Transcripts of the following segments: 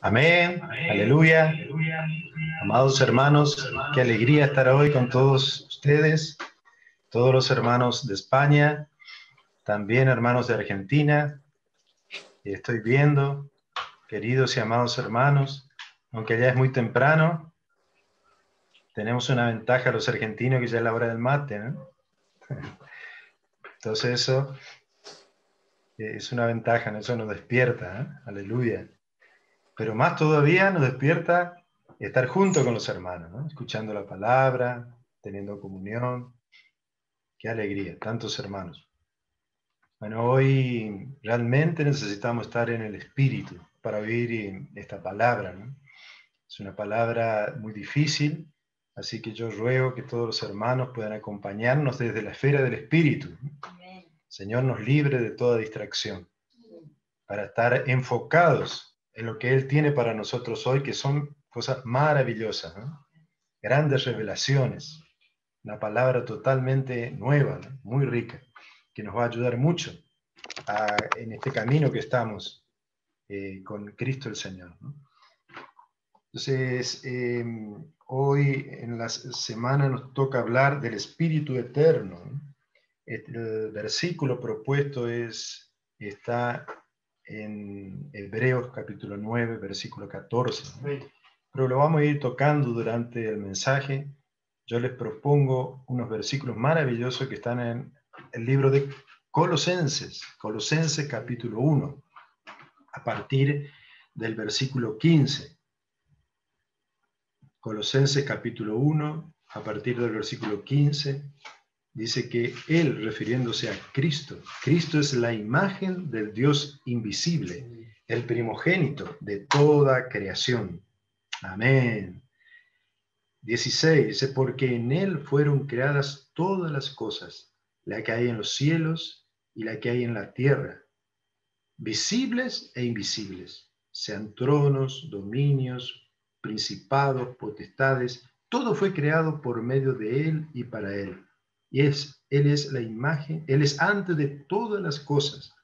Amén, aleluya. Amados hermanos, qué alegría estar hoy con todos ustedes, todos los hermanos de España, también hermanos de Argentina. Y estoy viendo, queridos y amados hermanos, aunque ya es muy temprano, tenemos una ventaja los argentinos que ya es la hora del mate, ¿no? Entonces eso es una ventaja, ¿no? Eso nos despierta, ¿eh? Aleluya. Pero más todavía nos despierta estar junto con los hermanos, ¿no? Escuchando la palabra, teniendo comunión. Qué alegría, tantos hermanos. Bueno, hoy realmente necesitamos estar en el Espíritu para oír esta palabra, ¿no? Es una palabra muy difícil, así que yo ruego que todos los hermanos puedan acompañarnos desde la esfera del Espíritu. Amén. Señor nos libre de toda distracción, para estar enfocados en lo que Él tiene para nosotros hoy, que son cosas maravillosas, ¿no? Grandes revelaciones, una palabra totalmente nueva, ¿no? Muy rica, que nos va a ayudar mucho en este camino que estamos con Cristo el Señor, ¿no? Entonces, hoy en la semana nos toca hablar del Espíritu Eterno, ¿no? El versículo propuesto está en Hebreos capítulo 9, versículo 14, ¿no? Pero lo vamos a ir tocando durante el mensaje. Yo les propongo unos versículos maravillosos que están en el libro de Colosenses capítulo 1, a partir del versículo 15. Colosenses capítulo 1, a partir del versículo 15, dice que Él, refiriéndose a Cristo, Cristo es la imagen del Dios invisible, el primogénito de toda creación. Amén. 16, dice, porque en Él fueron creadas todas las cosas, la que hay en los cielos y la que hay en la tierra, visibles e invisibles, sean tronos, dominios, principados, potestades, todo fue creado por medio de Él y para Él. Y Él es la imagen, Él es antes de todas las cosas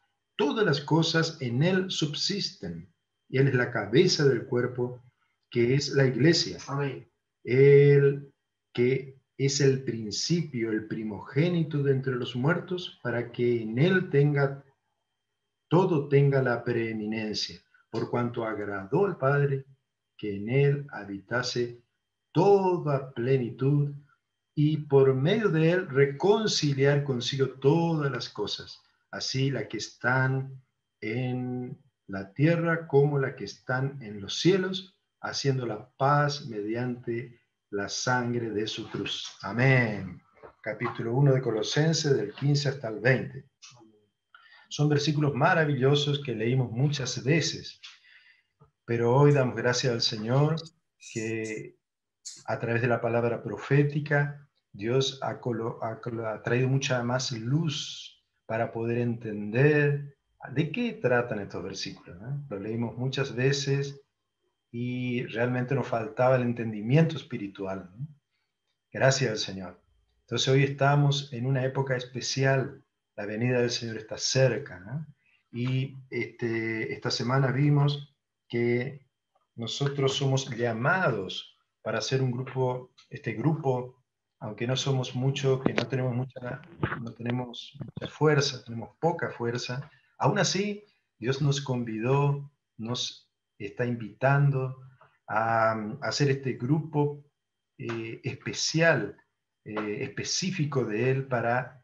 en Él subsisten, y Él es la cabeza del cuerpo, que es la iglesia. Amén. Él que es el principio, el primogénito de entre los muertos, para que en Él todo tenga la preeminencia, por cuanto agradó al Padre que en Él habitase toda plenitud, y por medio de Él reconciliar consigo todas las cosas, así las que están en la tierra como las que están en los cielos, haciendo la paz mediante la sangre de su cruz. Amén. Capítulo 1 de Colosenses, del 15 hasta el 20. Son versículos maravillosos que leímos muchas veces, pero hoy damos gracias al Señor que a través de la palabra profética Dios ha traído mucha más luz para poder entender de qué tratan estos versículos, ¿no? Lo leímos muchas veces y realmente nos faltaba el entendimiento espiritual, ¿no? Gracias al Señor. Entonces hoy estamos en una época especial. La venida del Señor está cerca, ¿no? Y esta semana vimos que nosotros somos llamados para hacer un grupo, este grupo, aunque no somos mucho, que no tenemos mucha fuerza, tenemos poca fuerza, aún así Dios nos convidó, nos está invitando a hacer este grupo especial, específico de Él para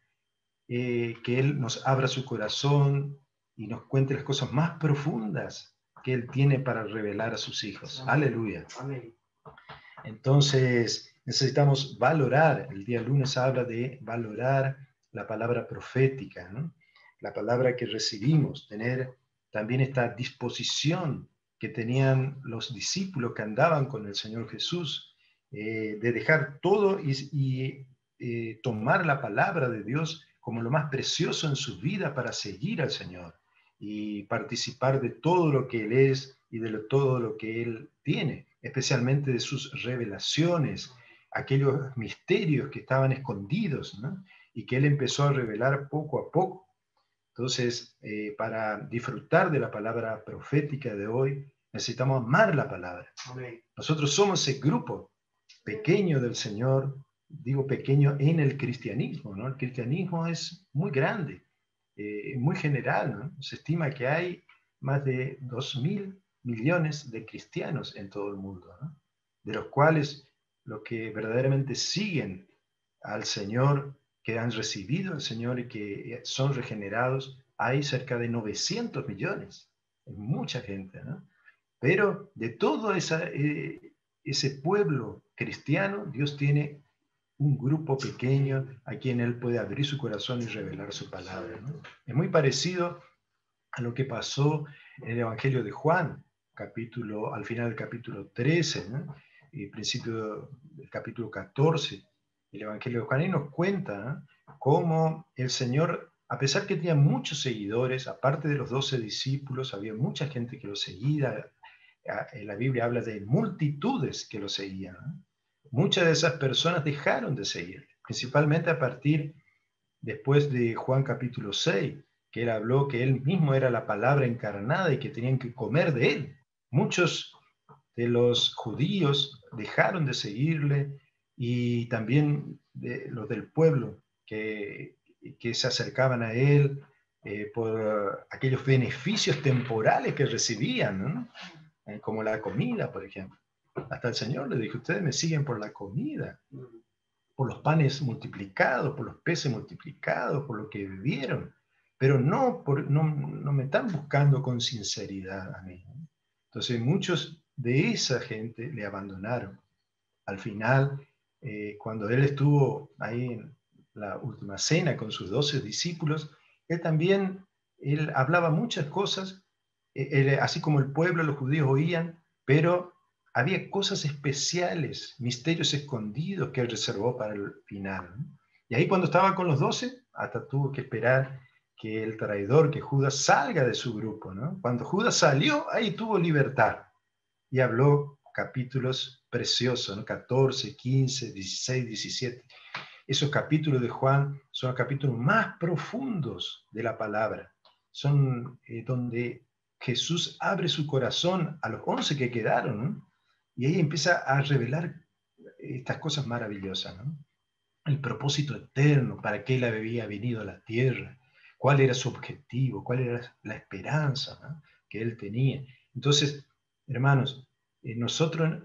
que Él nos abra su corazón y nos cuente las cosas más profundas que Él tiene para revelar a sus hijos. Amén. Aleluya. Amén. Entonces necesitamos valorar, el día lunes habla de valorar la palabra profética, ¿no? La palabra que recibimos, tener también esta disposición que tenían los discípulos que andaban con el Señor Jesús, de dejar todo y tomar la palabra de Dios como lo más precioso en su vida para seguir al Señor y participar de todo lo que Él es y de todo lo que Él tiene, especialmente de sus revelaciones, aquellos misterios que estaban escondidos, ¿no? Y que Él empezó a revelar poco a poco. Entonces, para disfrutar de la palabra profética de hoy, Necesitamos amar la palabra. Amén. Nosotros somos ese grupo pequeño del Señor, digo pequeño en el cristianismo, ¿no? El cristianismo es muy grande, muy general, ¿no? Se estima que hay más de 2.000 millones de cristianos en todo el mundo, ¿no? De los cuales los que verdaderamente siguen al Señor, que han recibido al Señor y que son regenerados, hay cerca de 900 millones. Es mucha gente, ¿no? Pero de todo ese pueblo cristiano, Dios tiene un grupo pequeño a quien Él puede abrir su corazón y revelar su palabra, ¿no? Es muy parecido a lo que pasó en el Evangelio de Juan, al final del capítulo 13, ¿no? Y principio del capítulo 14, el Evangelio de Juan, y nos cuenta, ¿no?, cómo el Señor, a pesar que tenía muchos seguidores, aparte de los 12 discípulos, había mucha gente que lo seguía. En la Biblia habla de multitudes que lo seguían, ¿no? Muchas de esas personas dejaron de seguir, principalmente a partir después de Juan capítulo 6, que él habló que él mismo era la palabra encarnada y que tenían que comer de él. Muchos de los judíos dejaron de seguirle y también los del pueblo que se acercaban a él por aquellos beneficios temporales que recibían, ¿no? Como la comida, por ejemplo. Hasta el Señor le dijo, ustedes me siguen por la comida, por los panes multiplicados, por los peces multiplicados, por lo que vivieron, pero no me están buscando con sinceridad a mí. Entonces muchos de esa gente le abandonaron. Al final, cuando él estuvo ahí en la última cena con sus 12 discípulos, él hablaba muchas cosas, así como el pueblo, los judíos oían, pero había cosas especiales, misterios escondidos que él reservó para el final, ¿no? Y ahí cuando estaba con los 12, hasta tuvo que esperar que el traidor, que Judas, salga de su grupo, ¿no? Cuando Judas salió, ahí tuvo libertad y habló capítulos preciosos, ¿no? 14, 15, 16, 17. Esos capítulos de Juan son los capítulos más profundos de la palabra. Son donde Jesús abre su corazón a los 11 que quedaron, ¿no? Y ahí empieza a revelar estas cosas maravillosas, ¿no? El propósito eterno, para qué él había venido a la tierra, cuál era su objetivo, cuál era la esperanza, ¿no?, que él tenía. Entonces, hermanos, nosotros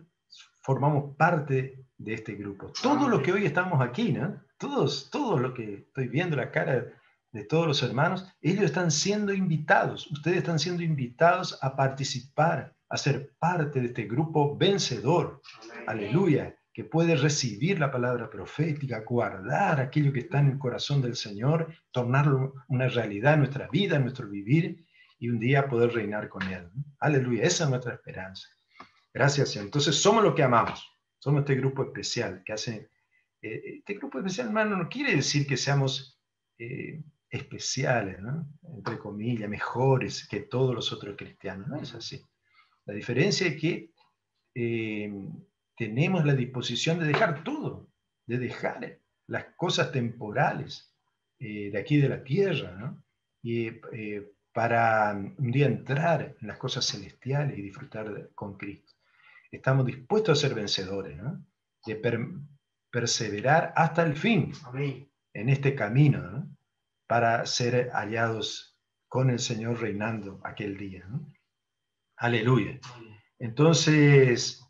formamos parte de este grupo. Todo lo que hoy estamos aquí, ¿no? Todo lo que estoy viendo, la cara de todos los hermanos, ellos están siendo invitados, ustedes están siendo invitados a participar, a ser parte de este grupo vencedor. Aleluya, que puede recibir la palabra profética, guardar aquello que está en el corazón del Señor, tornarlo una realidad en nuestra vida, en nuestro vivir, y un día poder reinar con Él. Aleluya, esa es nuestra esperanza. Gracias, Señor. Entonces somos lo que amamos, somos este grupo especial que hace... este grupo especial, hermano, no quiere decir que seamos especiales, ¿no?, entre comillas, mejores que todos los otros cristianos. No es así. La diferencia es que tenemos la disposición de dejar todo, de dejar las cosas temporales de aquí de la tierra, ¿no?, y para un día entrar en las cosas celestiales y disfrutar con Cristo. Estamos dispuestos a ser vencedores, ¿no?, de perseverar hasta el fin. Amén. En este camino, ¿no?, para ser hallados con el Señor reinando aquel día, ¿no? Aleluya. Entonces,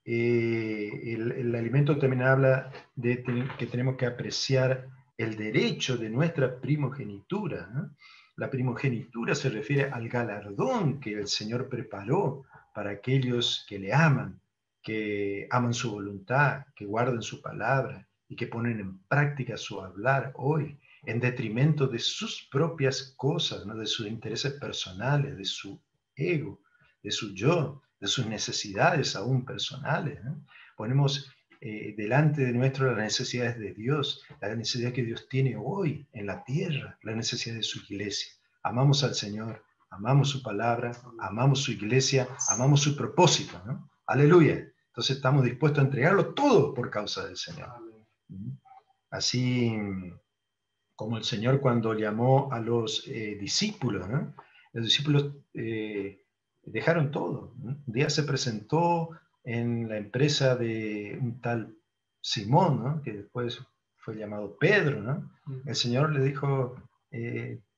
el alimento también habla de que tenemos que apreciar el derecho de nuestra primogenitura, ¿no? La primogenitura se refiere al galardón que el Señor preparó para aquellos que le aman, que aman su voluntad, que guardan su palabra y que ponen en práctica su hablar hoy, en detrimento de sus propias cosas, ¿no?, de sus intereses personales, de su ego, de su yo, de sus necesidades aún personales, ¿no? Ponemos delante de nuestro las necesidades de Dios, la necesidad que Dios tiene hoy en la tierra, la necesidad de su iglesia. Amamos al Señor, amamos su palabra, amamos su iglesia, amamos su propósito, ¿no? Aleluya. Entonces estamos dispuestos a entregarlo todo por causa del Señor. Así como el Señor cuando llamó a los discípulos, ¿no? Los discípulos dejaron todo. Un día se presentó en la empresa de un tal Simón, ¿no? Que después fue llamado Pedro, ¿no? El Señor le dijo,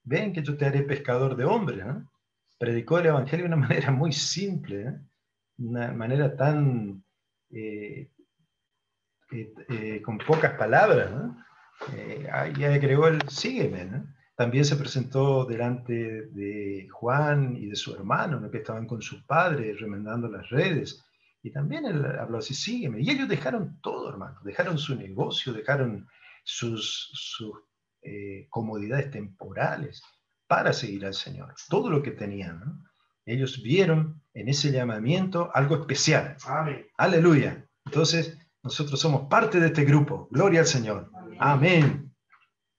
ven que yo te haré pescador de hombres, ¿no? Predicó el Evangelio de una manera muy simple, ¿no? Una manera tan, con pocas palabras, ¿no? Y agregó el sígueme, ¿no? También se presentó delante de Juan y de su hermano, ¿no? Que estaban con su padre remendando las redes. Y también él habló así, sígueme. Y ellos dejaron todo, hermano. Dejaron su negocio, dejaron sus comodidades temporales para seguir al Señor. Todo lo que tenían, ¿no? Ellos vieron en ese llamamiento algo especial. Amén. Aleluya. Entonces, nosotros somos parte de este grupo. Gloria al Señor. Amén.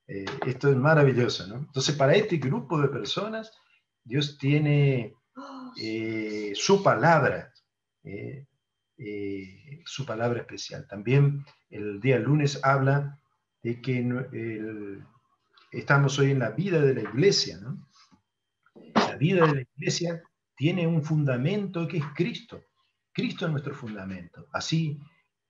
Esto es maravilloso, ¿no? Entonces, para este grupo de personas, Dios tiene su palabra especial. También el día lunes habla de que estamos hoy en la vida de la iglesia, ¿no? La vida de la iglesia tiene un fundamento que es Cristo. Cristo es nuestro fundamento. Así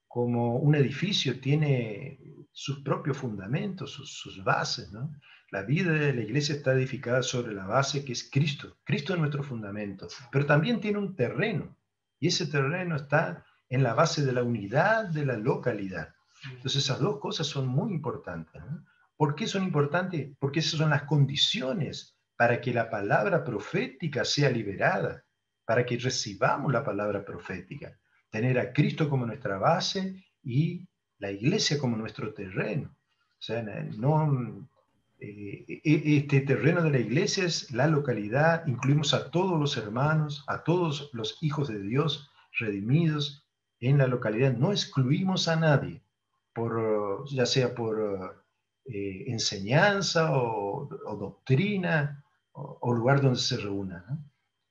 como un edificio tiene sus propios fundamentos, sus bases, ¿no? La vida de la iglesia está edificada sobre la base que es Cristo. Cristo es nuestro fundamento, pero también tiene un terreno, y ese terreno está en la base de la unidad de la localidad. Entonces esas dos cosas son muy importantes, ¿no? ¿Por qué son importantes? Porque esas son las condiciones para que la palabra profética sea liberada, para que recibamos la palabra profética. Tener a Cristo como nuestra base y la iglesia como nuestro terreno. O sea, no, este terreno de la iglesia es la localidad, incluimos a todos los hermanos, a todos los hijos de Dios redimidos en la localidad, no excluimos a nadie, ya sea por enseñanza o doctrina o lugar donde se reúna, ¿no?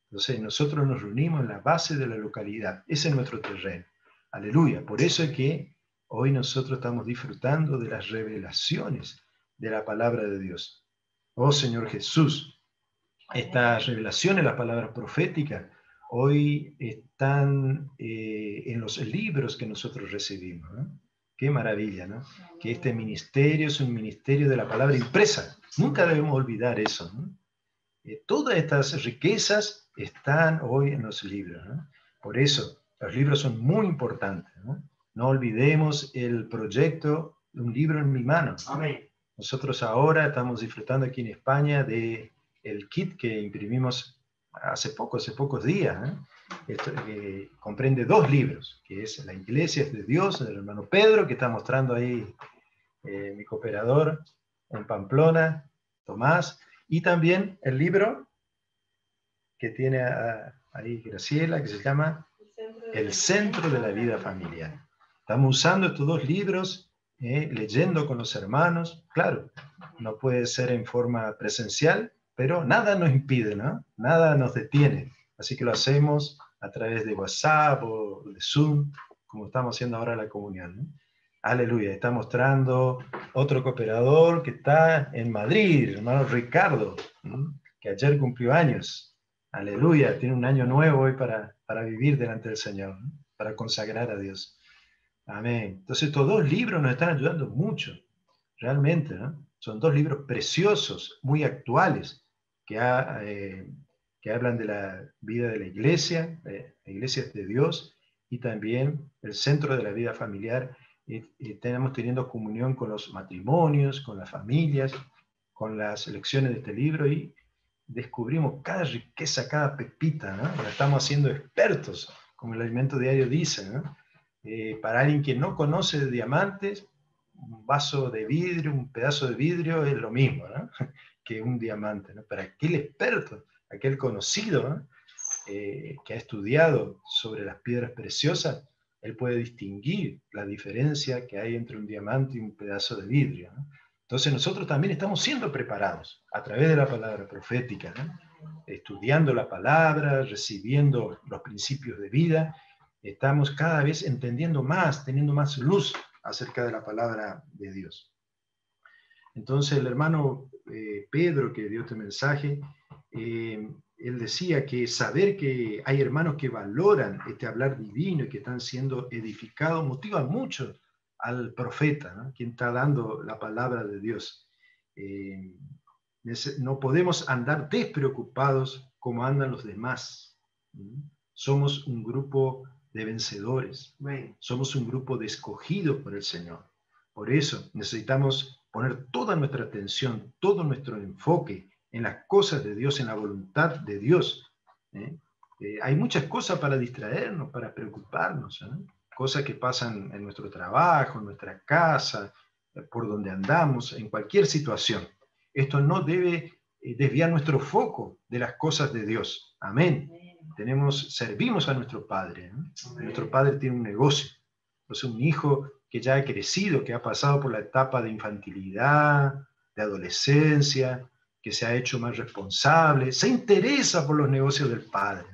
Entonces nosotros nos reunimos en la base de la localidad, ese es nuestro terreno. Aleluya, por eso es que hoy nosotros estamos disfrutando de las revelaciones de la palabra de Dios. Oh Señor Jesús, estas revelaciones, las palabras proféticas, hoy están en los libros que nosotros recibimos, ¿no? Qué maravilla, ¿no? Que este ministerio es un ministerio de la palabra impresa. Nunca debemos olvidar eso, ¿no? Todas estas riquezas están hoy en los libros, ¿no? Por eso, los libros son muy importantes, ¿no? No olvidemos el proyecto de un libro en mi mano. Amén. Nosotros ahora estamos disfrutando aquí en España de el kit que imprimimos hace pocos días, ¿no? Esto, comprende 2 libros, que es La Iglesia es de Dios, del hermano Pedro, que está mostrando ahí mi cooperador en Pamplona, Tomás, y también el libro que tiene ahí Graciela, que se llama El Centro de la Vida Familiar. Estamos usando estos 2 libros, leyendo con los hermanos. Claro, no puede ser en forma presencial, pero nada nos impide, ¿no? Nada nos detiene. Así que lo hacemos a través de WhatsApp o de Zoom, como estamos haciendo ahora la comunión, ¿no? Aleluya, está mostrando otro cooperador que está en Madrid, el hermano Ricardo, ¿no? Que ayer cumplió años. Aleluya, tiene un año nuevo hoy para vivir delante del Señor, ¿no? Para consagrar a Dios. Amén. Entonces estos 2 libros nos están ayudando mucho, realmente, ¿no? Son 2 libros preciosos, muy actuales, que hablan de la vida de la iglesia es de Dios, y también el centro de la vida familiar. Tenemos teniendo comunión con los matrimonios, con las familias, con las lecciones de este libro, y descubrimos cada riqueza, cada pepita, ¿no? La estamos haciendo expertos, como el alimento diario dice, ¿no? Para alguien que no conoce de diamantes, un vaso de vidrio, un pedazo de vidrio es lo mismo, ¿no? Que un diamante, ¿no? Para aquel experto, aquel conocido, ¿no? Que ha estudiado sobre las piedras preciosas, él puede distinguir la diferencia que hay entre un diamante y un pedazo de vidrio, ¿no? Entonces nosotros también estamos siendo preparados a través de la palabra profética, ¿no? Estudiando la palabra, recibiendo los principios de vida, estamos cada vez entendiendo más, teniendo más luz acerca de la palabra de Dios. Entonces el hermano Pedro, que dio este mensaje, él decía que saber que hay hermanos que valoran este hablar divino y que están siendo edificados motiva mucho al profeta, ¿no? Quien está dando la palabra de Dios. No podemos andar despreocupados como andan los demás. Somos un grupo de vencedores. Somos un grupo de escogidos por el Señor. Por eso necesitamos poner toda nuestra atención, todo nuestro enfoque en las cosas de Dios, en la voluntad de Dios. Hay muchas cosas para distraernos, para preocuparnos, cosas que pasan en nuestro trabajo, en nuestra casa, por donde andamos, en cualquier situación. Esto no debe desviar nuestro foco de las cosas de Dios. Amén. Servimos a nuestro Padre. Nuestro Padre tiene un negocio. Entonces, un hijo que ya ha crecido, que ha pasado por la etapa de infantilidad, de adolescencia, que se ha hecho más responsable, se interesa por los negocios del Padre.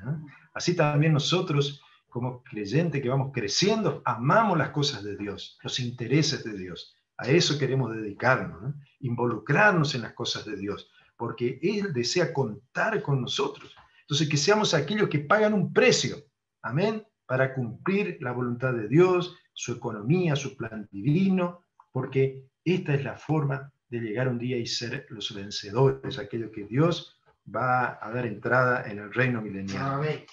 Así también nosotros, como creyentes que vamos creciendo, amamos las cosas de Dios, los intereses de Dios. A eso queremos dedicarnos, involucrarnos en las cosas de Dios, porque Él desea contar con nosotros. Entonces, que seamos aquellos que pagan un precio, amén, para cumplir la voluntad de Dios, su economía, su plan divino, porque esta es la forma de llegar un día y ser los vencedores, aquellos que Dios va a dar entrada en el reino milenial. Amén.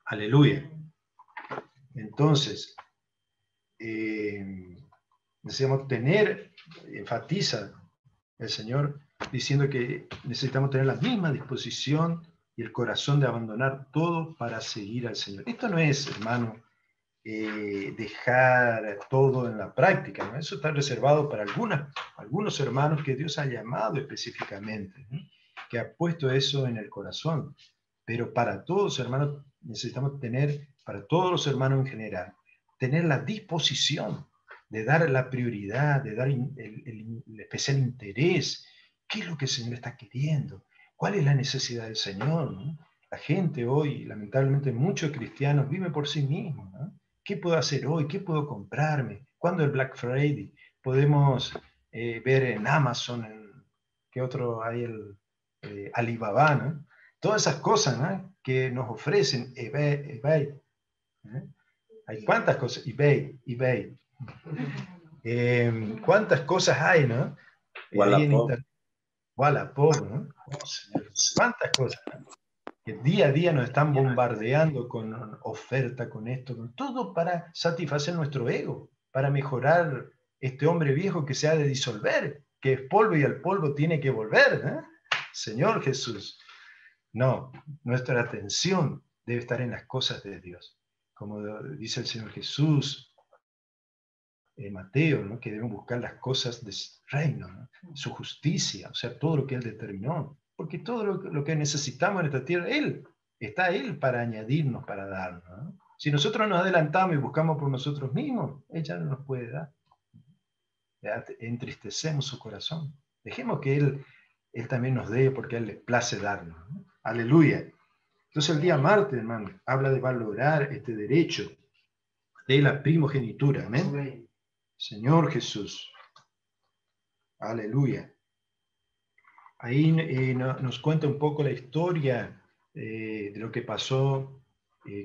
Aleluya. Entonces, necesitamos enfatiza el Señor diciendo que necesitamos tener la misma disposición y el corazón de abandonar todo para seguir al Señor. Esto no es, hermano, dejar todo en la práctica, ¿no? Eso está reservado para algunos hermanos que Dios ha llamado específicamente, ¿no? Que ha puesto eso en el corazón. Pero para todos, hermanos, necesitamos para todos los hermanos en general, tener la disposición de dar la prioridad, de dar el especial interés. ¿Qué es lo que el Señor está queriendo? ¿Cuál es la necesidad del Señor, ¿no? La gente hoy, lamentablemente, muchos cristianos viven por sí mismos, ¿no? ¿Qué puedo hacer hoy? ¿Qué puedo comprarme? ¿Cuándo el Black Friday? Podemos ver en Amazon, ¿qué otro hay? Alibaba, ¿no? Todas esas cosas, ¿no? Que nos ofrecen eBay, ¿no? Hay cuántas cosas, eBay. Cuántas cosas hay, ¿no? Ahí en internet. Wallapop, ¿no? Oh, Señor, cuántas cosas, ¿no? Que día a día nos están bombardeando con oferta, con esto, con todo para satisfacer nuestro ego, para mejorar este hombre viejo que se ha de disolver, que es polvo y al polvo tiene que volver, ¿eh? Señor Jesús. No, nuestra atención debe estar en las cosas de Dios. Como dice el Señor Jesús en Mateo, ¿no? Que debemos buscar las cosas del reino, ¿no? Su justicia, o sea, todo lo que Él determinó. Porque todo lo que necesitamos en esta tierra, está Él para añadirnos, para darnos, ¿no? Si nosotros nos adelantamos y buscamos por nosotros mismos, Él ya no nos puede dar. Ya entristecemos su corazón. Dejemos que Él también nos dé, porque a Él le place darnos, ¿no? Aleluya. Entonces el día martes, hermano, habla de valorar este derecho de la primogenitura. Amén. Señor Jesús. Aleluya. Ahí nos cuenta un poco la historia de lo que pasó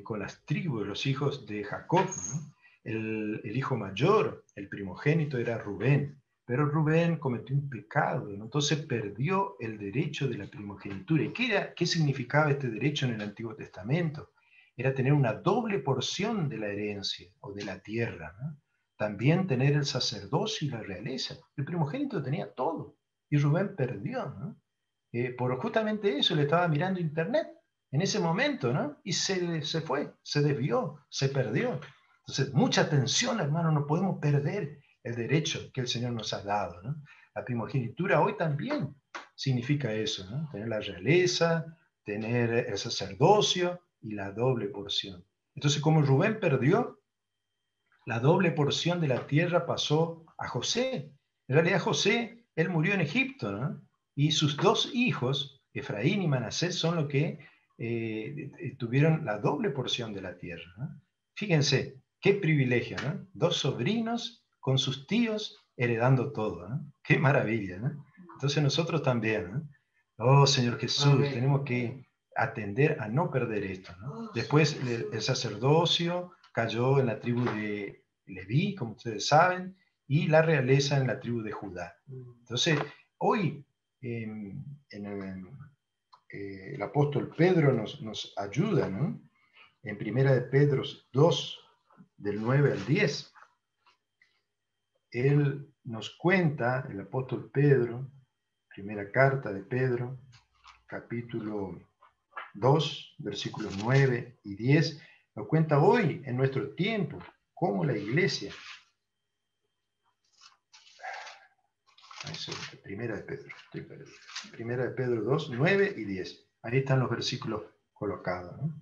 con las tribus, los hijos de Jacob, ¿no? El hijo mayor, el primogénito, era Rubén, pero Rubén cometió un pecado, ¿no? Entonces perdió el derecho de la primogenitura. ¿Y qué significaba este derecho en el Antiguo Testamento? Era tener una doble porción de la herencia o de la tierra, ¿no? También tener el sacerdocio y la realeza. El primogénito tenía todo. Y Rubén perdió, ¿no? Por justamente eso, le estaba mirando internet en ese momento, ¿no? Y se fue, se desvió, se perdió. Entonces, mucha atención, hermano, no podemos perder el derecho que el Señor nos ha dado, ¿no? La primogenitura hoy también significa eso, ¿no? Tener la realeza, tener el sacerdocio y la doble porción. Entonces, como Rubén perdió, la doble porción de la tierra pasó a José. En realidad José, él murió en Egipto, ¿no? Y sus dos hijos, Efraín y Manasés, son los que tuvieron la doble porción de la tierra, ¿no? Fíjense, qué privilegio, ¿no? Dos sobrinos con sus tíos heredando todo, ¿no? Qué maravilla, ¿no? Entonces nosotros también, ¿no? Oh, Señor Jesús, tenemos que atender a no perder esto, ¿no? Después el sacerdocio cayó en la tribu de Leví, como ustedes saben, y la realeza en la tribu de Judá. Entonces, hoy el apóstol Pedro nos ayuda, ¿no? En Primera de Pedro 2, del 9 al 10, él nos cuenta, el apóstol Pedro, primera carta de Pedro, capítulo 2, versículos 9 y 10, nos cuenta hoy, en nuestro tiempo, cómo la iglesia, primera de Pedro, primera de Pedro 2, 9 y 10, ahí están los versículos colocados, ¿no?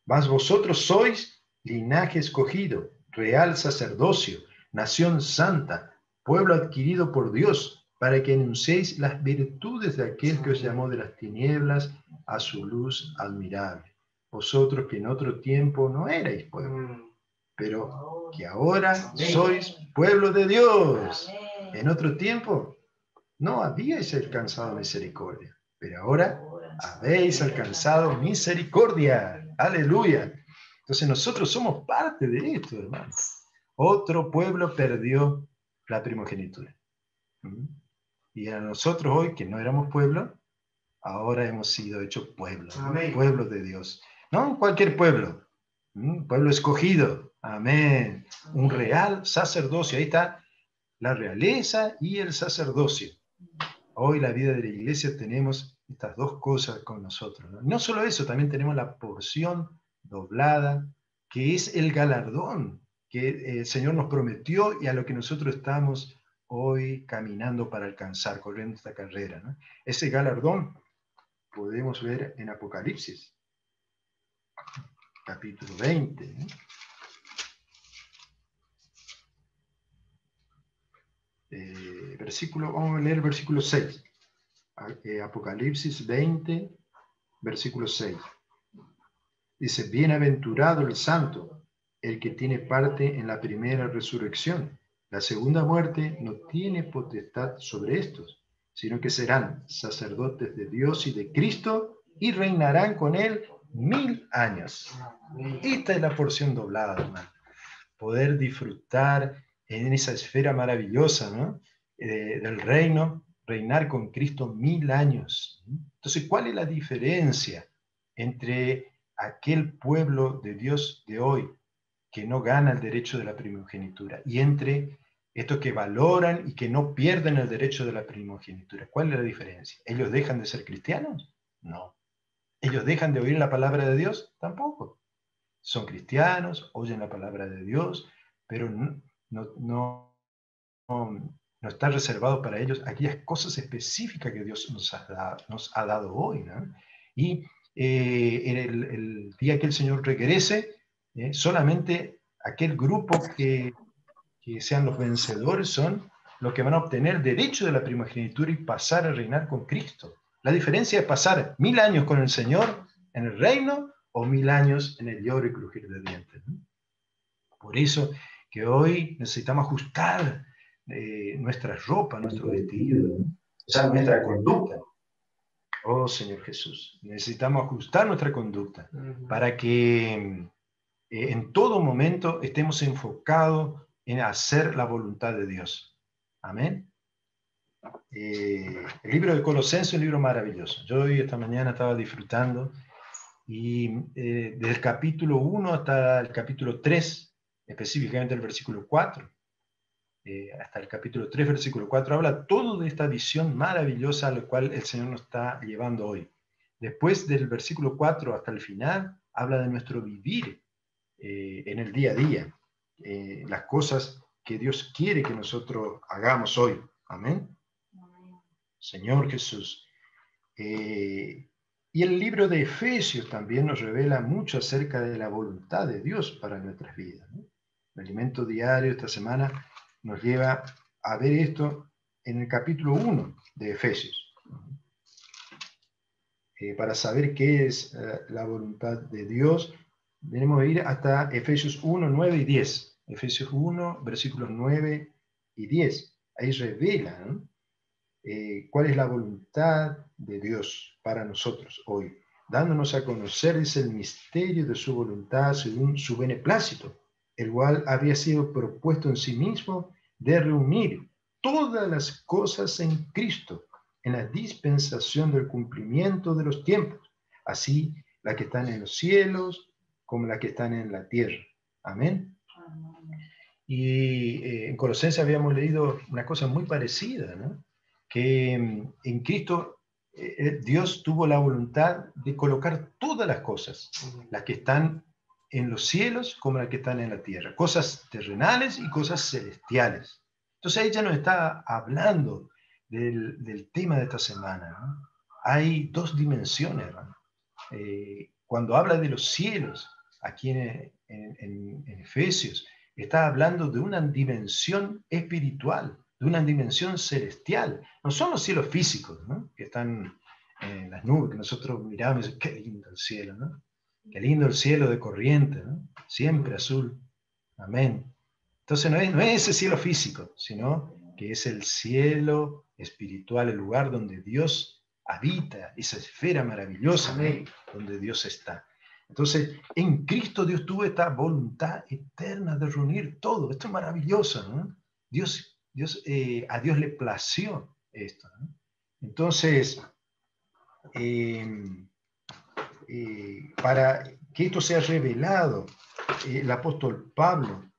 Mas vosotros sois linaje escogido, real sacerdocio, nación santa, pueblo adquirido por Dios, para que anunciéis las virtudes de aquel que os llamó de las tinieblas a su luz admirable. Vosotros que en otro tiempo no erais pueblo, pero que ahora sois pueblo de Dios. En otro tiempo no habíais alcanzado misericordia, pero ahora habéis alcanzado misericordia. Aleluya. Entonces nosotros somos parte de esto, hermanos. Otro pueblo perdió la primogenitura. Y a nosotros hoy, que no éramos pueblo, ahora hemos sido hechos pueblo, pueblo de Dios. No cualquier pueblo, pueblo escogido. Amén. Un real sacerdocio. Ahí está la realeza y el sacerdocio. Hoy la vida de la iglesia tenemos estas dos cosas con nosotros, ¿no? No solo eso, también tenemos la porción doblada, que es el galardón que el Señor nos prometió y a lo que nosotros estamos hoy caminando para alcanzar, corriendo esta carrera, ¿no? Ese galardón podemos ver en Apocalipsis, capítulo 20, ¿no? Vamos a leer el versículo 6. Apocalipsis 20, versículo 6. Dice, bienaventurado el santo, el que tiene parte en la primera resurrección. La segunda muerte no tiene potestad sobre estos, sino que serán sacerdotes de Dios y de Cristo y reinarán con él 1000 años. Esta es la porción doblada, hermano. Poder disfrutar en esa esfera maravillosa, ¿no? Del reino, reinar con Cristo 1000 años. Entonces, ¿cuál es la diferencia entre aquel pueblo de Dios de hoy que no gana el derecho de la primogenitura y entre estos que valoran y que no pierden el derecho de la primogenitura? ¿Cuál es la diferencia? ¿Ellos dejan de ser cristianos? No. ¿Ellos dejan de oír la palabra de Dios? Tampoco. Son cristianos, oyen la palabra de Dios, pero no está reservado para ellos aquellas cosas específicas que Dios nos ha dado hoy, ¿no? Y en el día que el Señor regrese, solamente aquel grupo que sean los vencedores son los que van a obtener el derecho de la primogenitura y pasar a reinar con Cristo. La diferencia es pasar 1000 años con el Señor en el reino o 1000 años en el lloro y crujir de dientes, ¿no? Por eso que hoy necesitamos ajustar nuestra ropa, nuestro vestido, ¿no? O sea, nuestra conducta. Oh Señor Jesús, necesitamos ajustar nuestra conducta para que en todo momento estemos enfocados en hacer la voluntad de Dios. Amén. El libro de Colosenses es un libro maravilloso. Yo hoy esta mañana estaba disfrutando y desde el capítulo 1 hasta el capítulo 3, específicamente el versículo 4, hasta el capítulo 3, versículo 4, habla todo de esta visión maravillosa a la cual el Señor nos está llevando hoy. Después del versículo 4 hasta el final, habla de nuestro vivir en el día a día, las cosas que Dios quiere que nosotros hagamos hoy. Amén. Señor Jesús. Y el libro de Efesios también nos revela mucho acerca de la voluntad de Dios para nuestras vidas, ¿no? El alimento diario esta semana nos lleva a ver esto en el capítulo 1 de Efesios. Para saber qué es la voluntad de Dios, tenemos que ir hasta Efesios 1, 9 y 10. Efesios 1, versículos 9 y 10. Ahí revela, ¿no? ¿Cuál es la voluntad de Dios para nosotros hoy? dándonos a conocer, dice, el misterio de su voluntad según su beneplácito, el cual había sido propuesto en sí mismo de reunir todas las cosas en Cristo, en la dispensación del cumplimiento de los tiempos, así las que están en los cielos como las que están en la tierra. Amén. Y en Colosenses habíamos leído una cosa muy parecida, ¿no? Que en Cristo Dios tuvo la voluntad de colocar todas las cosas, las que están en los cielos como las que están en la tierra, cosas terrenales y cosas celestiales. Entonces ahí ya nos está hablando del tema de esta semana, ¿no? Hay dos dimensiones, ¿no? Cuando habla de los cielos, aquí en Efesios, está hablando de una dimensión espiritual, de una dimensión celestial. No son los cielos físicos, ¿no? Que están en las nubes, que nosotros miramos y decimos, qué lindo el cielo, ¿no? Qué lindo el cielo de corriente, ¿no? Siempre azul. Amén. Entonces no es ese cielo físico, sino que es el cielo espiritual, el lugar donde Dios habita, esa esfera maravillosa, ¿no? Donde Dios está. Entonces, en Cristo Dios tuvo esta voluntad eterna de reunir todo. Esto es maravilloso, ¿no? A Dios le plació esto, ¿no? Entonces, para que esto sea revelado, el apóstol Pablo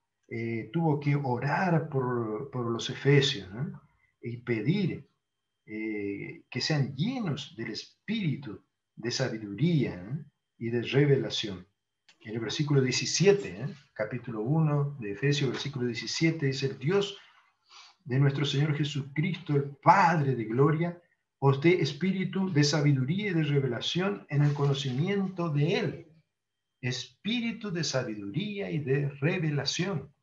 tuvo que orar por los efesios, ¿no? Y pedir que sean llenos del espíritu de sabiduría, ¿no? Y de revelación. En el versículo 17, capítulo 1 de Efesios, versículo 17, dice: el Dios de nuestro Señor Jesucristo, el Padre de gloria, os dé espíritu de sabiduría y de revelación en el conocimiento de Él. Espíritu de sabiduría y de revelación.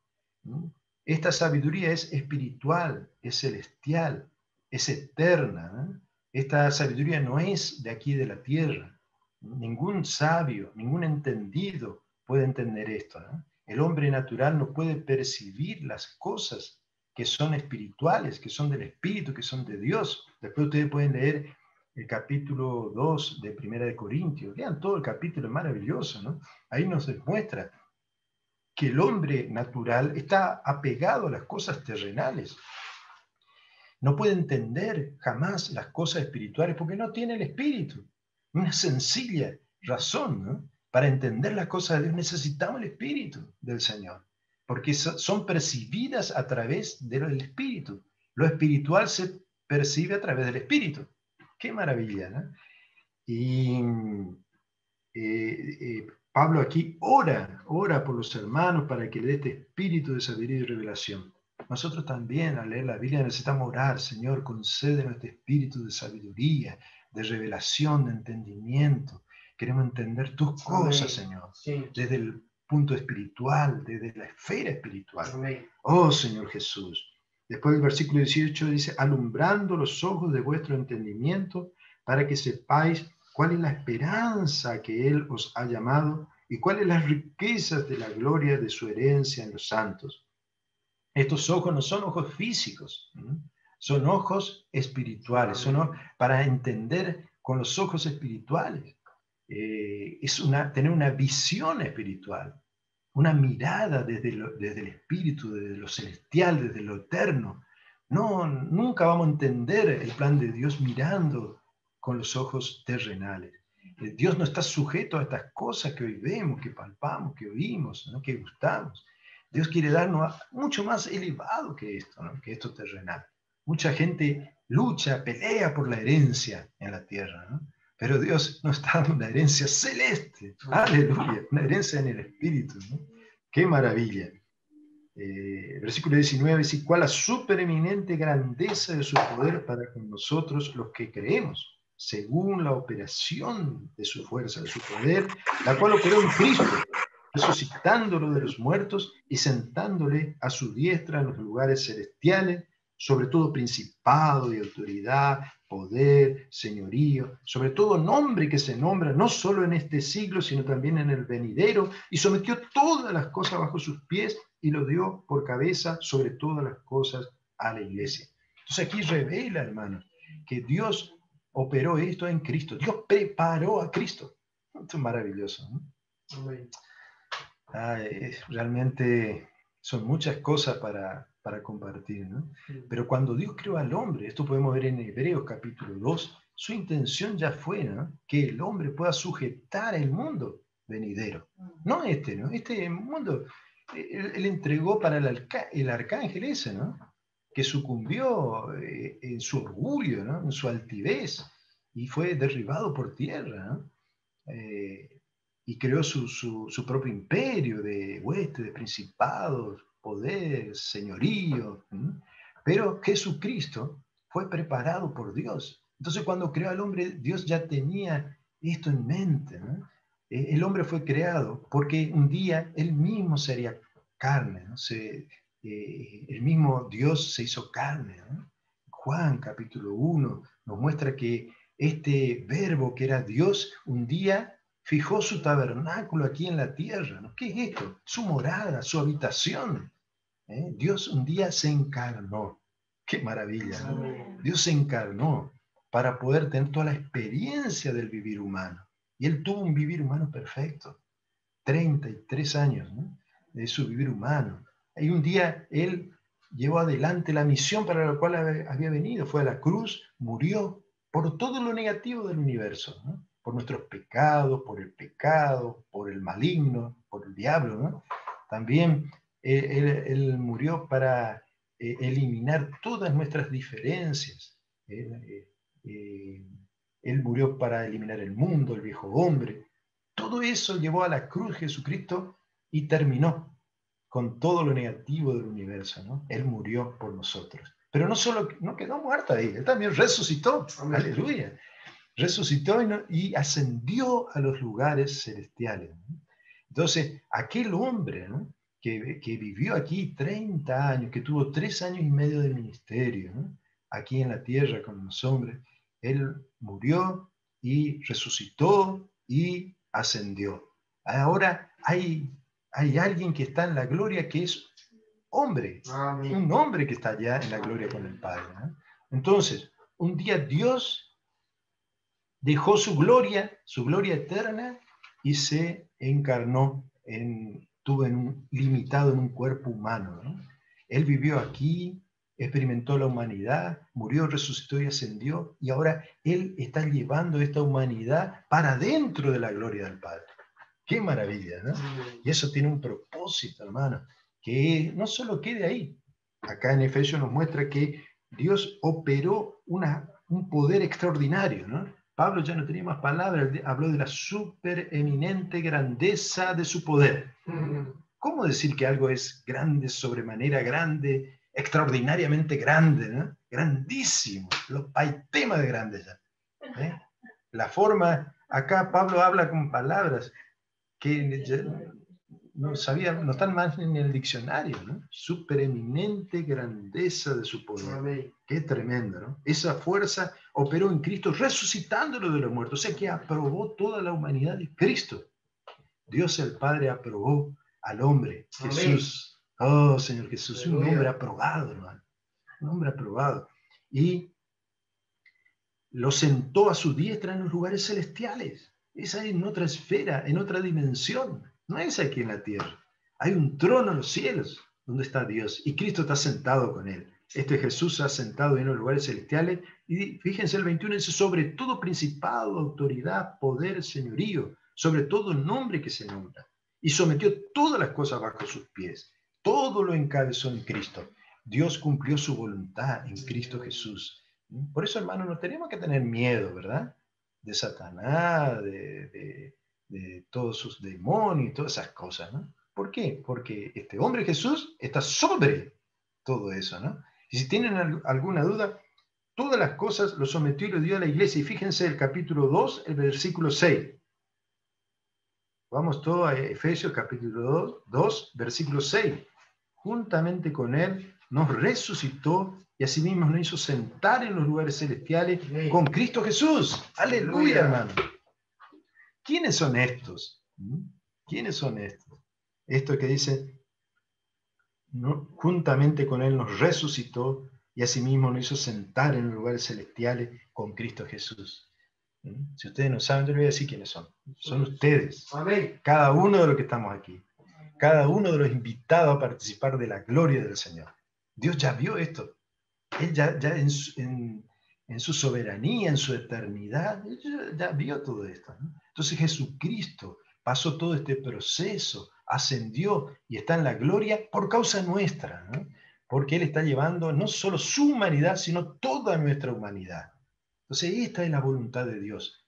Esta sabiduría es espiritual, es celestial, es eterna, ¿no? Esta sabiduría no es de aquí de la tierra. Ningún sabio, ningún entendido puede entender esto, ¿no? El hombre natural no puede percibir las cosas que son espirituales, que son del Espíritu, que son de Dios. Después ustedes pueden leer el capítulo 2 de Primera de Corintios. Lean todo el capítulo, es maravilloso, ¿no? Ahí nos demuestra que el hombre natural está apegado a las cosas terrenales. No puede entender jamás las cosas espirituales porque no tiene el espíritu. Una sencilla razón, ¿no? Para entender las cosas de Dios necesitamos el espíritu del Señor, porque son percibidas a través del espíritu. Lo espiritual se percibe a través del espíritu. Qué maravilla, ¿no? Y Pablo aquí ora por los hermanos para que le dé este espíritu de sabiduría y revelación. Nosotros también al leer la Biblia necesitamos orar: Señor, concédenos este espíritu de sabiduría, de revelación, de entendimiento. Queremos entender tus cosas, Señor, desde el punto espiritual, desde la esfera espiritual. Oh, Señor Jesús. Después del versículo 18 dice: alumbrando los ojos de vuestro entendimiento para que sepáis cuál es la esperanza que Él os ha llamado y cuáles las riquezas de la gloria de su herencia en los santos. Estos ojos no son ojos físicos, son ojos espirituales, son para entender con los ojos espirituales. Es tener una visión espiritual, una mirada desde el espíritu, desde lo celestial, desde lo eterno. No, nunca vamos a entender el plan de Dios mirando con los ojos terrenales. Dios no está sujeto a estas cosas que hoy vemos, que palpamos, que oímos, ¿no? Que gustamos. Dios quiere darnos mucho más elevado que esto, ¿no? Que esto terrenal. Mucha gente lucha, pelea por la herencia en la tierra, ¿no? Pero Dios nos está dando una herencia celeste. Aleluya, una herencia en el Espíritu, ¿no? ¡Qué maravilla! Versículo 19 dice: cuál la supereminente grandeza de su poder para con nosotros los que creemos, según la operación de su fuerza, de su poder, la cual operó en Cristo, resucitándolo de los muertos y sentándole a su diestra en los lugares celestiales, sobre todo principado y autoridad, poder, señorío, sobre todo nombre que se nombra no solo en este siglo, sino también en el venidero, y sometió todas las cosas bajo sus pies y lo dio por cabeza sobre todas las cosas a la iglesia. Entonces aquí revela, hermanos, que Dios operó esto en Cristo. Dios preparó a Cristo. Esto es maravilloso, ¿no? Amén. Realmente son muchas cosas para compartir, ¿no? Pero cuando Dios creó al hombre, esto podemos ver en Hebreos capítulo 2, su intención ya fue, ¿no?, que el hombre pueda sujetar el mundo venidero. No este, ¿no? Este mundo, él entregó para el arcángel ese, ¿no?, que sucumbió en su orgullo, ¿no?, en su altivez, y fue derribado por tierra, ¿no? Y creó su propio imperio de huestes, de principados, poder, señorío. Pero Jesucristo fue preparado por Dios. Entonces, cuando creó al hombre, Dios ya tenía esto en mente, ¿no? El hombre fue creado porque un día él mismo sería carne, ¿no? El mismo Dios se hizo carne, ¿no? Juan capítulo 1 nos muestra que este verbo que era Dios un día fijó su tabernáculo aquí en la tierra, ¿no? ¿Qué es esto? Su morada, su habitación. Dios un día se encarnó. ¡Qué maravilla! ¿No? Dios se encarnó para poder tener toda la experiencia del vivir humano. Y Él tuvo un vivir humano perfecto. 33 años, ¿no?, de su vivir humano. Y un día Él llevó adelante la misión para la cual había venido. Fue a la cruz, murió por todo lo negativo del universo, ¿no?, por nuestros pecados, por el pecado, por el maligno, por el diablo, ¿no? También él murió para eliminar todas nuestras diferencias. Él murió para eliminar el mundo, el viejo hombre. Todo eso llevó a la cruz Jesucristo y terminó con todo lo negativo del universo, ¿no? Él murió por nosotros. Pero no quedó muerto ahí, Él también resucitó. Amén. Aleluya. Resucitó y ascendió a los lugares celestiales, ¿no? Entonces, aquel hombre, ¿no?, que vivió aquí 30 años, que tuvo 3 años y medio de ministerio, ¿no?, aquí en la tierra con los hombres, él murió y resucitó y ascendió. Ahora hay alguien que está en la gloria que es hombre. Amén. Un hombre que está allá en la gloria con el Padre, ¿no? Entonces, un día Dios dejó su gloria eterna, y se encarnó, limitado en un cuerpo humano, ¿no? Él vivió aquí, experimentó la humanidad, murió, resucitó y ascendió, y ahora Él está llevando esta humanidad para dentro de la gloria del Padre. ¡Qué maravilla!, ¿no? Y eso tiene un propósito, hermano, que no solo quede ahí. Acá en Efesios nos muestra que Dios operó un poder extraordinario, ¿no? Pablo ya no tenía más palabras, habló de la supereminente grandeza de su poder. ¿Cómo decir que algo es grande, sobremanera grande, extraordinariamente grande, ¿no? Grandísimo, lo paitema de grande ya. La forma, acá Pablo habla con palabras que no están más en el diccionario, ¿no? Supereminente grandeza de su poder. Amén. Qué tremendo, ¿no? Esa fuerza operó en Cristo resucitándolo de los muertos, o sea que aprobó toda la humanidad de Cristo. Dios el Padre aprobó al hombre, Amén. Jesús. Oh, Señor Jesús, un hombre aprobado, hermano. Un hombre aprobado. Y lo sentó a su diestra en los lugares celestiales. Es ahí en otra esfera, en otra dimensión. No es aquí en la tierra. Hay un trono en los cielos donde está Dios y Cristo está sentado con él. Este Jesús ha sentado en los lugares celestiales y fíjense el 21 dice, sobre todo principado, autoridad, poder, señorío, sobre todo nombre que se nombra. Y sometió todas las cosas bajo sus pies. Todo lo encabezó en Cristo. Dios cumplió su voluntad en Cristo Jesús. Por eso, hermano, no tenemos que tener miedo, ¿verdad? De Satanás, de todos sus demonios y todas esas cosas, ¿no? ¿Por qué? Porque este hombre Jesús está sobre todo eso, ¿no? Y si tienen alguna duda, todas las cosas lo sometió y lo dio a la iglesia. Y fíjense el capítulo 2, el versículo 6. Vamos todo a Efesios capítulo 2, versículo 6. Juntamente con él nos resucitó y asimismo nos hizo sentar en los lugares celestiales con Cristo Jesús. ¡Aleluya, hermano! ¿Quiénes son estos? ¿Quiénes son estos? Esto que dice, ¿no?, juntamente con él nos resucitó y asimismo nos hizo sentar en los lugares celestiales con Cristo Jesús. Si ustedes no saben, yo les voy a decir quiénes son. Son ustedes. Amén. Cada uno de los que estamos aquí. Cada uno de los invitados a participar de la gloria del Señor. Dios ya vio esto. Él ya en su soberanía, en su eternidad, Él ya vio todo esto, ¿no? Entonces Jesucristo pasó todo este proceso, ascendió y está en la gloria por causa nuestra, ¿no? Porque Él está llevando no solo su humanidad, sino toda nuestra humanidad. Entonces esta es la voluntad de Dios.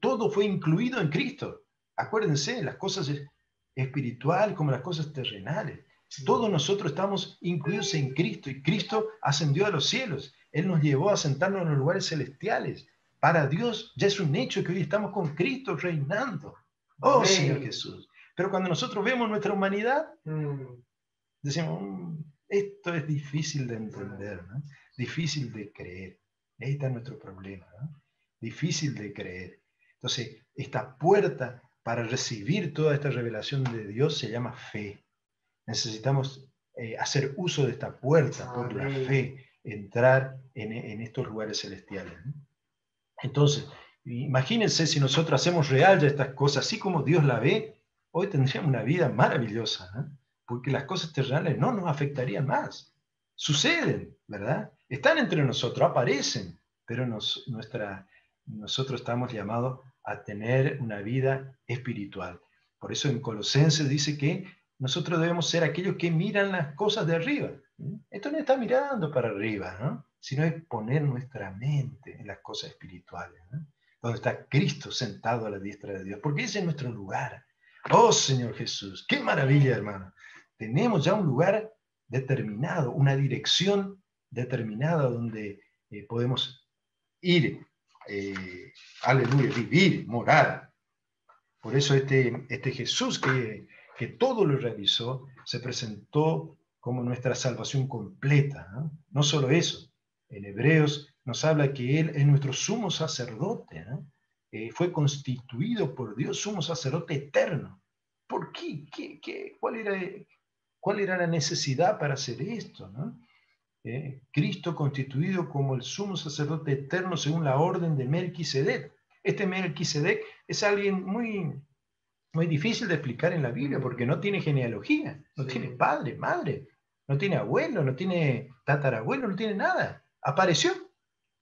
Todo fue incluido en Cristo. Acuérdense, las cosas espirituales como las cosas terrenales. Todos nosotros estamos incluidos en Cristo y Cristo ascendió a los cielos. Él nos llevó a sentarnos en los lugares celestiales. Para Dios ya es un hecho que hoy estamos con Cristo reinando. Oh, Amén. Señor Jesús. Pero cuando nosotros vemos nuestra humanidad, decimos, esto es difícil de entender, ¿no? Difícil de creer. Ahí está nuestro problema, ¿no? Difícil de creer. Entonces, esta puerta para recibir toda esta revelación de Dios se llama fe. Necesitamos hacer uso de esta puerta por la fe, entrar en estos lugares celestiales, ¿no? Entonces, imagínense si nosotros hacemos real ya estas cosas, así como Dios la ve, hoy tendríamos una vida maravillosa, ¿no? Porque las cosas terrenales no nos afectarían más. Suceden, ¿verdad? Están entre nosotros, aparecen, pero nosotros estamos llamados a tener una vida espiritual. Por eso en Colosenses dice que nosotros debemos ser aquellos que miran las cosas de arriba. Esto no está mirando para arriba, ¿no? Sino es poner nuestra mente en las cosas espirituales, ¿no? Donde está Cristo sentado a la diestra de Dios, porque ese es nuestro lugar. Oh Señor Jesús, qué maravilla, hermano. Tenemos ya un lugar determinado, una dirección determinada donde podemos ir, aleluya, vivir, morar. Por eso este Jesús que todo lo realizó, se presentó como nuestra salvación completa, ¿no? No solo eso, en Hebreos nos habla que Él es nuestro sumo sacerdote, ¿no? Fue constituido por Dios sumo sacerdote eterno. ¿Por qué? ¿Cuál era la necesidad para hacer esto, ¿no? Cristo constituido como el sumo sacerdote eterno según la orden de Melquisedec. Este Melquisedec es alguien muy difícil de explicar en la Biblia porque no tiene genealogía, no tiene padre, madre, no tiene abuelo, no tiene tatarabuelo, no tiene nada. Apareció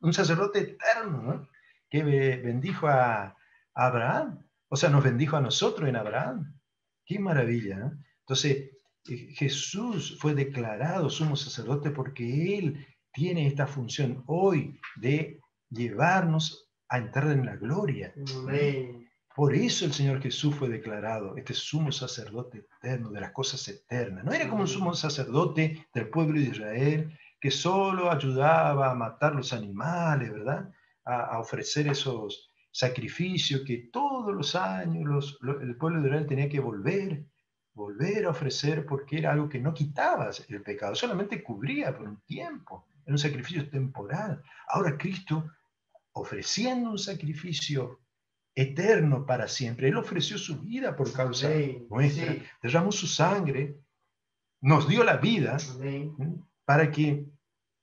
un sacerdote eterno, ¿no? Que bendijo a Abraham, o sea, nos bendijo a nosotros en Abraham. Qué maravilla, ¿no? Entonces, Jesús fue declarado sumo sacerdote porque Él tiene esta función hoy de llevarnos a entrar en la gloria. Amén. Por eso el Señor Jesús fue declarado este sumo sacerdote eterno de las cosas eternas. No era como un sumo sacerdote del pueblo de Israel que solo ayudaba a matar los animales, ¿verdad? A ofrecer esos sacrificios que todos los años el pueblo de Israel tenía que volver a ofrecer porque era algo que no quitaba el pecado, solamente cubría por un tiempo, era un sacrificio temporal. Ahora Cristo, ofreciendo un sacrificio eterno para siempre, Él ofreció su vida por causa nuestra, derramó su sangre, nos dio la vida para que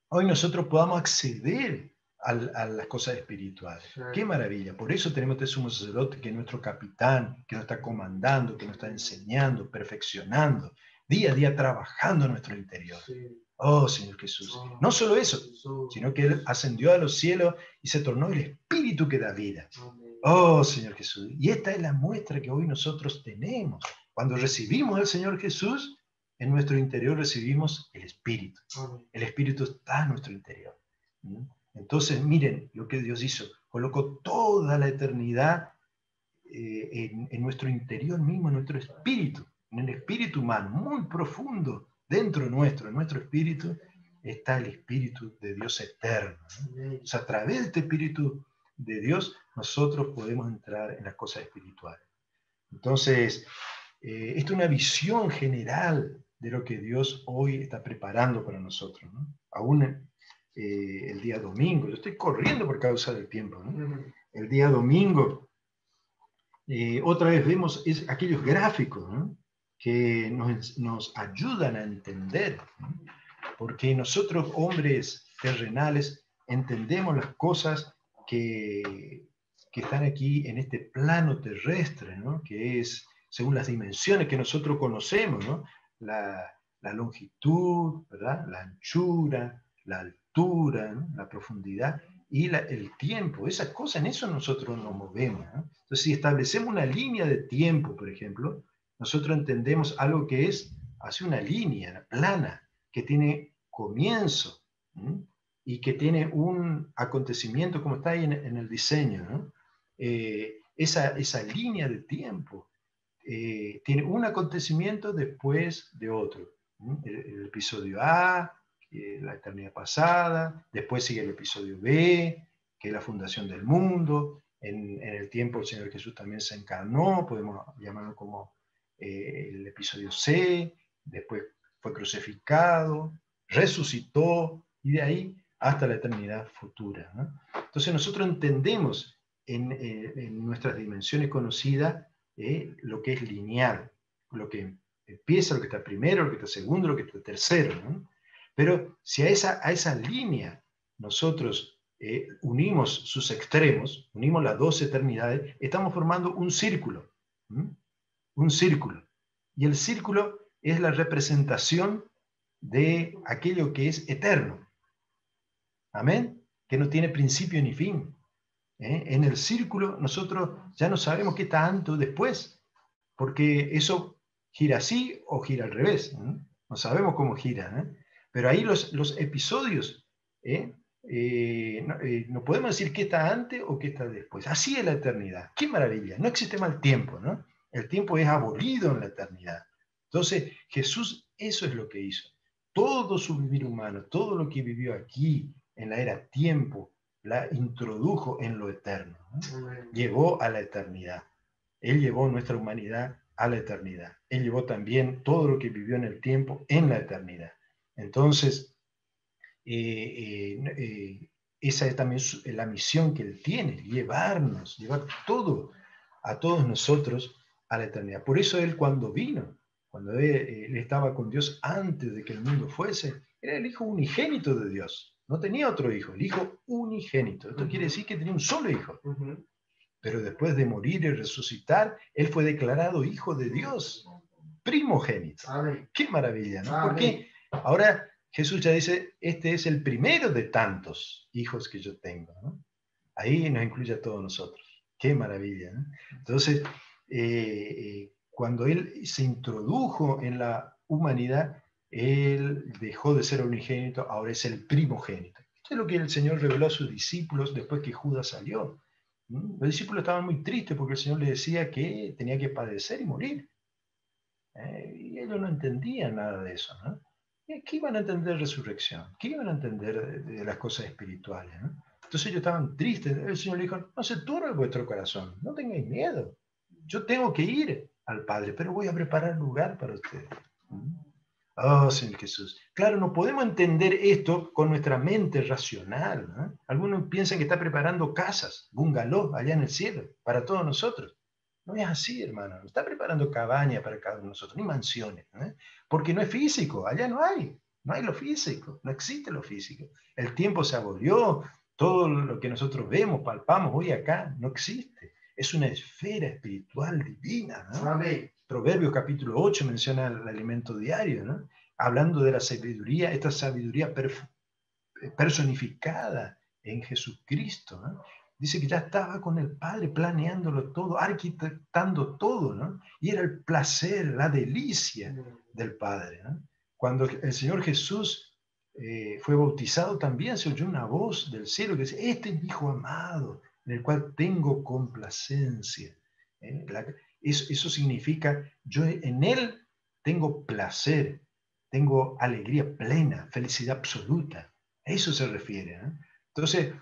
hoy nosotros podamos acceder a las cosas espirituales. ¡Qué maravilla! Por eso tenemos este sumo sacerdote que es nuestro capitán, que nos está comandando, que nos está enseñando, perfeccionando, día a día trabajando en nuestro interior. Oh, Señor Jesús. No solo eso, sino que Él ascendió a los cielos y se tornó el espíritu que da vida. Oh, Señor Jesús. Y esta es la muestra que hoy nosotros tenemos. Cuando recibimos al Señor Jesús, en nuestro interior recibimos el Espíritu. El Espíritu está en nuestro interior. Entonces, miren lo que Dios hizo. Colocó toda la eternidad en nuestro interior mismo, en nuestro espíritu, en el espíritu humano, muy profundo, dentro nuestro, en nuestro espíritu, está el Espíritu de Dios eterno, ¿no? O sea, a través de este Espíritu de Dios, nosotros podemos entrar en las cosas espirituales. Entonces, esta es una visión general de lo que Dios hoy está preparando para nosotros, ¿no? Aún el día domingo, yo estoy corriendo por causa del tiempo, ¿no? El día domingo, otra vez vemos aquellos gráficos, ¿no? Que nos ayudan a entender, ¿no? Porque nosotros, hombres terrenales, entendemos las cosas que que están aquí en este plano terrestre, ¿no? Que es según las dimensiones que nosotros conocemos, ¿no? La longitud, ¿verdad? La anchura, la altura, ¿no? La profundidad y el tiempo. Esas cosas, en eso nosotros nos movemos, ¿no? Entonces, si establecemos una línea de tiempo, por ejemplo, nosotros entendemos algo que es hacia una línea plana, que tiene comienzo, ¿no? Y que tiene un acontecimiento, como está ahí en el diseño, ¿no? Esa línea de tiempo tiene un acontecimiento después de otro. El episodio A, la eternidad pasada, después sigue el episodio B, que es la fundación del mundo. En el tiempo el Señor Jesús también se encarnó, podemos llamarlo como el episodio C, después fue crucificado, resucitó, y de ahí hasta la eternidad futura, ¿no? Entonces nosotros entendemos en nuestras dimensiones conocidas lo que es lineal, lo que empieza, lo que está primero, lo que está segundo, lo que está tercero, ¿no? Pero si a esa línea nosotros unimos sus extremos, unimos las dos eternidades, estamos formando un círculo, ¿no? Un círculo. Y el círculo es la representación de aquello que es eterno. Amén. Que no tiene principio ni fin. En el círculo nosotros ya no sabemos qué tanto después, porque eso gira así o gira al revés. No sabemos cómo gira. Pero ahí los episodios, no podemos decir qué está antes o qué está después. Así es la eternidad. ¡Qué maravilla! No existe mal tiempo, ¿no? El tiempo es abolido en la eternidad. Entonces, Jesús eso es lo que hizo. Todo su vivir humano, todo lo que vivió aquí en la era tiempo, la introdujo en lo eterno, ¿no? Llevó a la eternidad. Él llevó nuestra humanidad a la eternidad. Él llevó también todo lo que vivió en el tiempo en la eternidad. Entonces, esa es también la misión que Él tiene, llevar todo a todos nosotros a la eternidad. Por eso Él cuando vino, cuando él estaba con Dios antes de que el mundo fuese, era el Hijo unigénito de Dios. No tenía otro hijo, el Hijo unigénito. Esto quiere decir que tenía un solo hijo. Pero después de morir y resucitar, Él fue declarado Hijo de Dios, primogénito. Amén. ¡Qué maravilla! ¿No? Porque ahora Jesús ya dice, este es el primero de tantos hijos que yo tengo, ¿no? Ahí nos incluye a todos nosotros. ¡Qué maravilla! ¿No? Entonces, cuando Él se introdujo en la humanidad, Él dejó de ser unigénito, ahora es el primogénito. Esto es lo que el Señor reveló a sus discípulos después que Judas salió. Los discípulos estaban muy tristes porque el Señor les decía que tenía que padecer y morir. Y ellos no entendían nada de eso, ¿no? ¿Qué iban a entender de resurrección? ¿Qué iban a entender de las cosas espirituales, ¿no? Entonces ellos estaban tristes. El Señor le dijo, no se turbe vuestro corazón, no tengáis miedo. Yo tengo que ir al Padre, pero voy a preparar lugar para ustedes. Oh, Señor Jesús. Claro, no podemos entender esto con nuestra mente racional, ¿no? Algunos piensan que está preparando casas, bungalows allá en el cielo, para todos nosotros. No es así, hermano. No está preparando cabañas para cada uno de nosotros, ni mansiones, ¿no? Porque no es físico, allá no hay lo físico, no existe lo físico. El tiempo se abolió, todo lo que nosotros vemos, palpamos hoy acá, no existe. Es una esfera espiritual divina, ¿no? Amén. Proverbios capítulo 8 menciona el alimento diario, ¿no? Hablando de la sabiduría, esta sabiduría personificada en Jesucristo, ¿no? Dice que ya estaba con el Padre planeándolo todo, arquitectando todo, ¿no? Y era el placer, la delicia del Padre, ¿no? Cuando el Señor Jesús fue bautizado, también se oyó una voz del cielo que dice, este es mi Hijo amado, en el cual tengo complacencia. Eso significa, yo en Él tengo placer, tengo alegría plena, felicidad absoluta. A eso se refiere, ¿no? Entonces,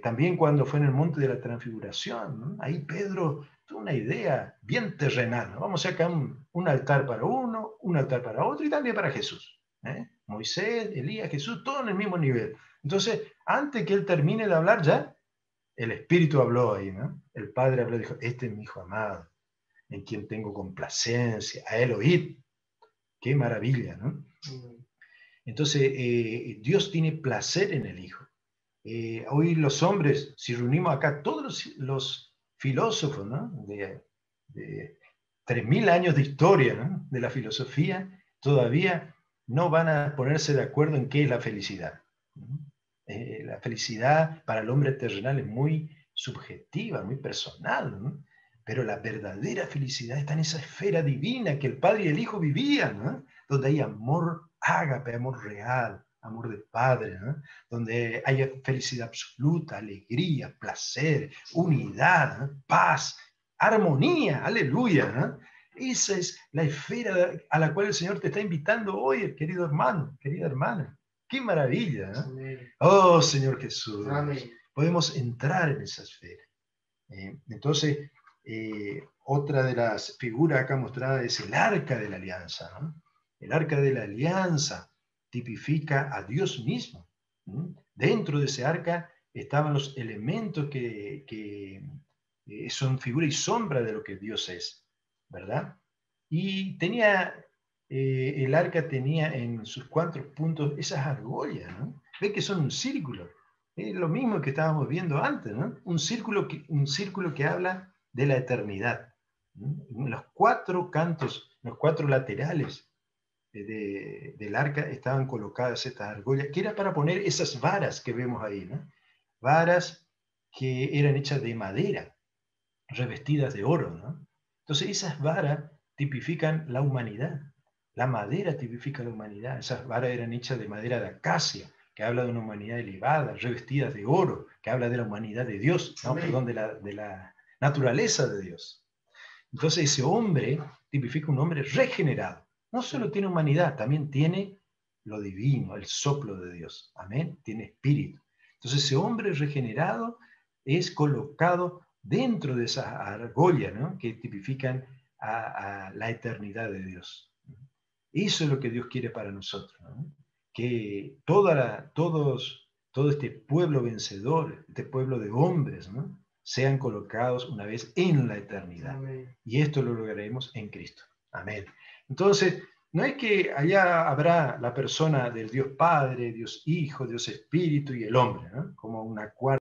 también cuando fue en el monte de la transfiguración, ¿no? Ahí Pedro tuvo una idea bien terrenal, ¿no? Vamos a sacar un altar para uno, un altar para otro y también para Jesús. Moisés, Elías, Jesús, todo en el mismo nivel. Entonces, antes que él termine de hablar ya, el Espíritu habló ahí, ¿no? El Padre habló y dijo, este es mi Hijo amado, en quien tengo complacencia, a él oíd. Qué maravilla, ¿no? Entonces, Dios tiene placer en el Hijo. Hoy los hombres, si reunimos acá todos los filósofos, ¿no? de 3.000 años de historia, ¿no? De la filosofía, todavía no van a ponerse de acuerdo en qué es la felicidad. La felicidad para el hombre terrenal es muy subjetiva, muy personal, ¿no? Pero la verdadera felicidad está en esa esfera divina que el Padre y el Hijo vivían, ¿no? Donde hay amor ágape, amor real, amor de Padre, ¿no? Donde haya felicidad absoluta, alegría, placer, unidad, ¿no? Paz, armonía, aleluya, ¿no? Esa es la esfera a la cual el Señor te está invitando hoy, querido hermano, querida hermana. ¡Qué maravilla! ¿No? Oh, Señor Jesús. Amén. Podemos entrar en esa esfera. Entonces, otra de las figuras acá mostradas es el arca de la alianza, ¿no? El arca de la alianza tipifica a Dios mismo. Dentro de ese arca estaban los elementos que son figura y sombra de lo que Dios es, ¿verdad? Y el arca tenía en sus 4 puntos esas argollas, ¿no? Ve que son un círculo. Es lo mismo que estábamos viendo antes, ¿no? Un círculo que habla de la eternidad. En los 4 cantos, los 4 laterales del arca estaban colocadas estas argollas, que era para poner esas varas que vemos ahí, ¿no? Varas que eran hechas de madera, revestidas de oro, ¿no? Entonces esas varas tipifican la humanidad. La madera tipifica la humanidad. Esas varas eran hechas de madera de acacia, que habla de una humanidad elevada, revestidas de oro, que habla de la humanidad de Dios, no, perdón, de la naturaleza de Dios. Entonces ese hombre tipifica un hombre regenerado. No solo tiene humanidad, también tiene lo divino, el soplo de Dios. Amén. Tiene espíritu. Entonces ese hombre regenerado es colocado dentro de esas argollas, ¿no? Que tipifican a la eternidad de Dios. Eso es lo que Dios quiere para nosotros, ¿no? Que todo este pueblo vencedor, este pueblo de hombres, ¿no? Sean colocados una vez en la eternidad. Amén. Y esto lo lograremos en Cristo. Amén. Entonces, no es que allá habrá la persona del Dios Padre, Dios Hijo, Dios Espíritu y el hombre, ¿no? Como una cuarta